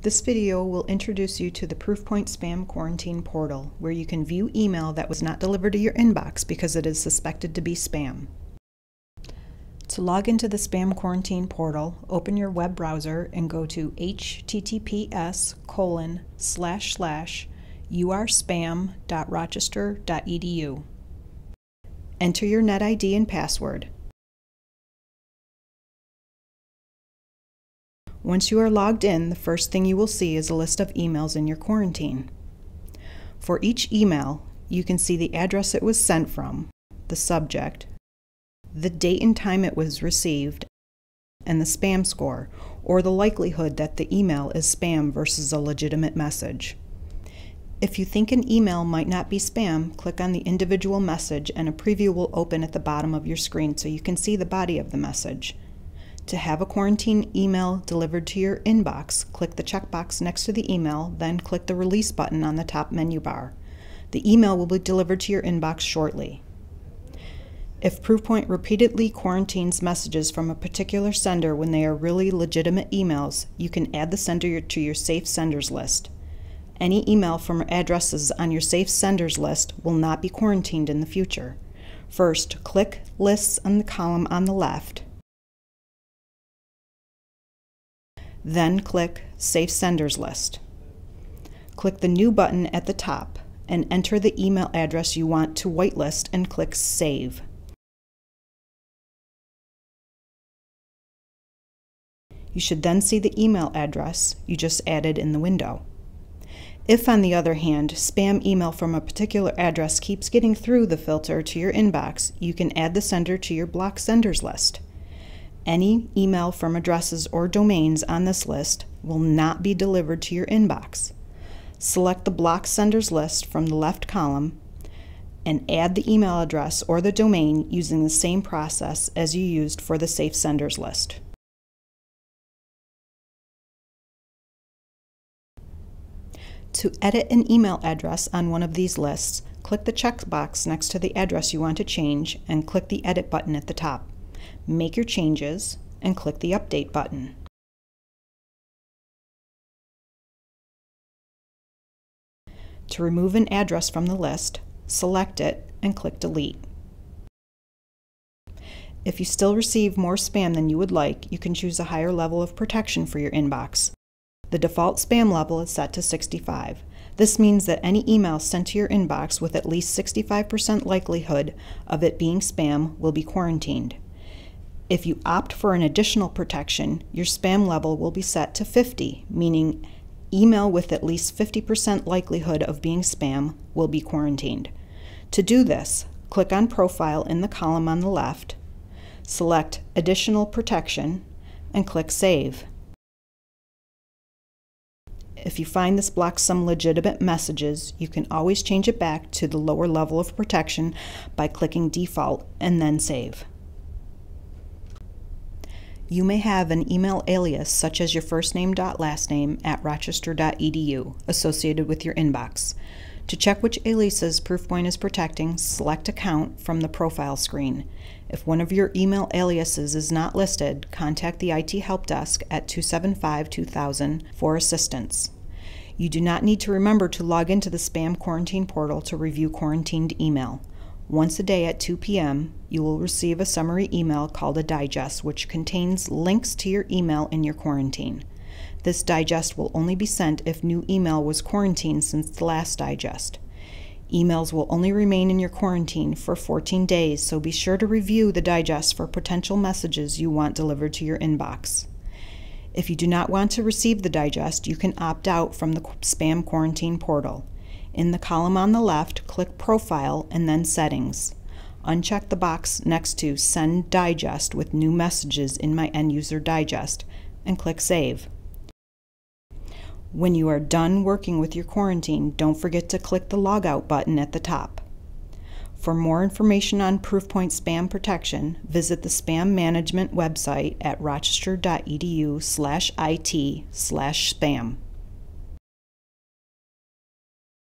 This video will introduce you to the Proofpoint Spam Quarantine portal, where you can view email that was not delivered to your inbox because it is suspected to be spam. To log into the Spam Quarantine portal, open your web browser and go to https://urspam.rochester.edu. Enter your net ID and password. Once you are logged in, the first thing you will see is a list of emails in your quarantine. For each email, you can see the address it was sent from, the subject, the date and time it was received, and the spam score, or the likelihood that the email is spam versus a legitimate message. If you think an email might not be spam, click on the individual message and a preview will open at the bottom of your screen so you can see the body of the message. To have a quarantine email delivered to your inbox, click the checkbox next to the email, then click the release button on the top menu bar. The email will be delivered to your inbox shortly. If Proofpoint repeatedly quarantines messages from a particular sender when they are really legitimate emails, you can add the sender to your safe senders list. Any email from addresses on your safe senders list will not be quarantined in the future. First, click Lists on the column on the left. Then click Safe Senders List. Click the New button at the top and enter the email address you want to whitelist and click Save. You should then see the email address you just added in the window. If, on the other hand, spam email from a particular address keeps getting through the filter to your inbox, you can add the sender to your blocked senders list. Any email from addresses or domains on this list will not be delivered to your inbox. Select the blocked senders list from the left column and add the email address or the domain using the same process as you used for the safe senders list. To edit an email address on one of these lists, click the checkbox next to the address you want to change and click the Edit button at the top. Make your changes and click the Update button. To remove an address from the list, select it and click Delete. If you still receive more spam than you would like, you can choose a higher level of protection for your inbox. The default spam level is set to 65. This means that any email sent to your inbox with at least 65% likelihood of it being spam will be quarantined. If you opt for an additional protection, your spam level will be set to 50, meaning email with at least 50% likelihood of being spam will be quarantined. To do this, click on Profile in the column on the left, select Additional Protection, and click Save. If you find this blocks some legitimate messages, you can always change it back to the lower level of protection by clicking Default and then Save. You may have an email alias such as your first name last name at rochester.edu associated with your inbox. To check which aliases Proofpoint is protecting, select Account from the profile screen. If one of your email aliases is not listed, contact the IT Help Desk at 275-2000 for assistance. You do not need to remember to log into the Spam Quarantine portal to review quarantined email. Once a day at 2 p.m., you will receive a summary email called a digest, which contains links to your email in your quarantine. This digest will only be sent if new email was quarantined since the last digest. Emails will only remain in your quarantine for 14 days, so be sure to review the digest for potential messages you want delivered to your inbox. If you do not want to receive the digest, you can opt out from the Spam Quarantine portal. In the column on the left, click Profile and then Settings. Uncheck the box next to Send Digest with New Messages in my End User Digest and click Save. When you are done working with your quarantine, don't forget to click the Logout button at the top. For more information on Proofpoint Spam Protection, visit the Spam Management website at rochester.edu/it/spam.